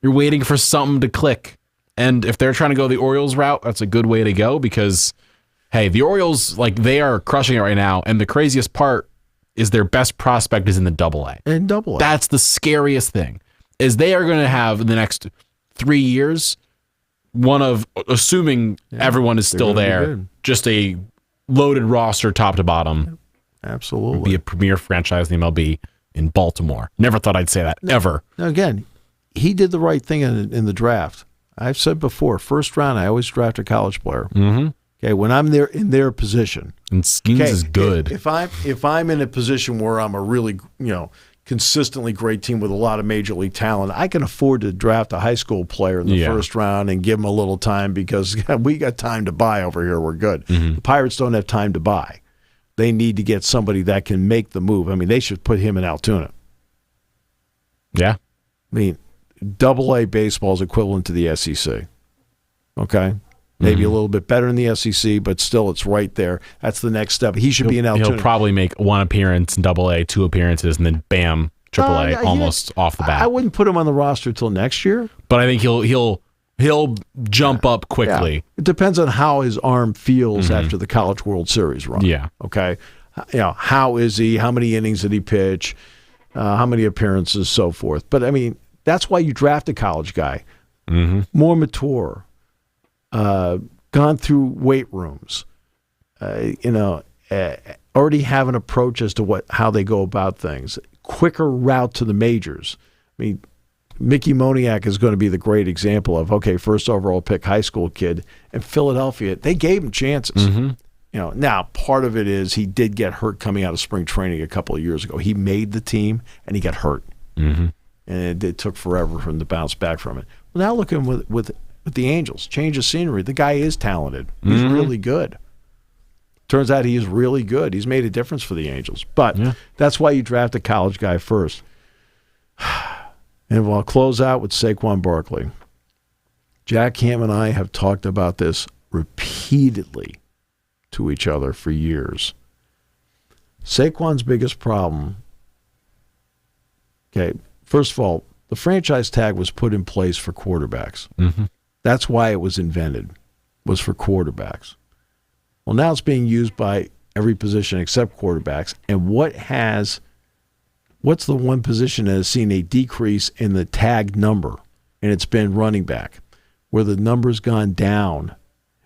Speaker 1: You're waiting for something to click. And if they're trying to go the Orioles route, that's a good way to go because, hey, the Orioles, they are crushing it right now. And the craziest part is their best prospect is in the AA.
Speaker 2: In AA.
Speaker 1: That's the scariest thing, is they are going to have in the next 3 years, assuming everyone is still there, just a loaded roster top to bottom.
Speaker 2: Absolutely.
Speaker 1: Be a premier franchise in the MLB in Baltimore. Never thought I'd say that, ever.
Speaker 2: Now, again, he did the right thing in the draft. I've said before, first round, I always draft a college player. Okay, when I'm there in their position,
Speaker 1: and Skeens is good.
Speaker 2: If I'm in a position where I'm a really consistently great team with a lot of major league talent, I can afford to draft a high school player in the first round and give him a little time because we got time to buy over here. We're good. Mm-hmm. The Pirates don't have time to buy. They need to get somebody that can make the move. I mean, they should put him in Altoona.
Speaker 1: Yeah.
Speaker 2: I mean, AA baseball is equivalent to the SEC. Okay? Maybe a little bit better in the SEC, but still it's right there. That's the next step. He should be in Altoona.
Speaker 1: He'll probably make one appearance in AA, 2 appearances, and then bam, AAA almost off the bat.
Speaker 2: I wouldn't put him on the roster till next year.
Speaker 1: But I think he'll jump up quickly.
Speaker 2: Yeah. It depends on how his arm feels after the College World Series run.
Speaker 1: Yeah.
Speaker 2: Okay. How is he? How many innings did he pitch? How many appearances? So forth. But I mean, that's why you draft a college guy, more mature. Gone through weight rooms, already have an approach as to how they go about things. Quicker route to the majors. I mean, Mickey Moniak is going to be the great example of, first overall pick, high school kid. And Philadelphia, they gave him chances. Now part of it is he did get hurt coming out of spring training a couple of years ago. He made the team and he got hurt, and it took forever for him to bounce back from it. Well, now look at him with the Angels, change of scenery. The guy is talented. He's really good. Turns out he is really good. He's made a difference for the Angels. But that's why you draft a college guy first. And we'll close out with Saquon Barkley. Jack Ham and I have talked about this repeatedly to each other for years. Saquon's biggest problem, first of all, the franchise tag was put in place for quarterbacks. That's why it was invented, was for quarterbacks. Well, now it's being used by every position except quarterbacks. And what's the one position that has seen a decrease in the tag number? And it's been running back, where the number's gone down,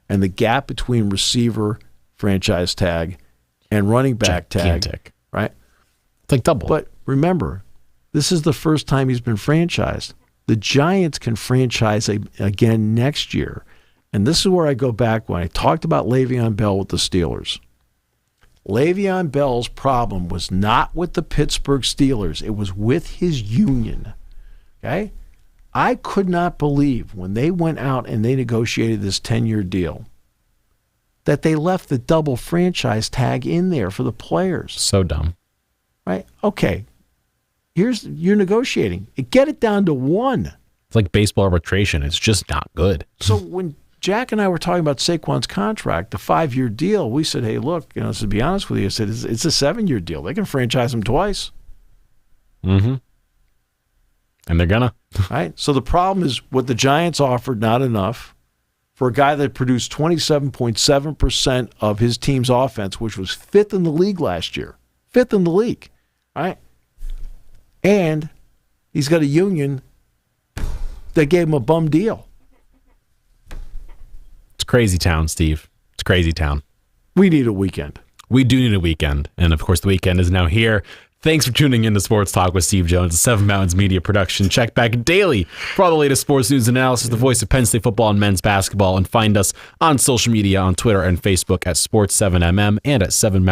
Speaker 2: and the gap between receiver franchise tag and running back tag, right?
Speaker 1: It's like double.
Speaker 2: But remember, this is the first time he's been franchised. The Giants can franchise again next year. And this is where I go back when I talked about Le'Veon Bell with the Steelers. Le'Veon Bell's problem was not with the Pittsburgh Steelers. It was with his union. Okay? I could not believe when they went out and they negotiated this 10-year deal that they left the double franchise tag in there for the players.
Speaker 1: So dumb.
Speaker 2: Right? Okay. You're negotiating. Get it down to 1.
Speaker 1: It's like baseball arbitration. It's just not good.
Speaker 2: So when Jack and I were talking about Saquon's contract, the 5-year deal, we said, hey, look, to be honest with you, I said, it's a 7-year deal. They can franchise him twice.
Speaker 1: And they're gonna.
Speaker 2: Right? So the problem is what the Giants offered, not enough. For a guy that produced 27.7% of his team's offense, which was 5th in the league last year. 5th in the league. Right? And he's got a union that gave him a bum deal.
Speaker 1: It's crazy town, Steve. It's crazy town.
Speaker 2: We need a weekend.
Speaker 1: We do need a weekend. And, of course, the weekend is now here. Thanks for tuning in to Sports Talk with Steve Jones, a Seven Mountains Media production. Check back daily for all the latest sports news and analysis, the voice of Penn State football and men's basketball, and find us on social media on Twitter and Facebook at Sports7MM and at 7 Mountains.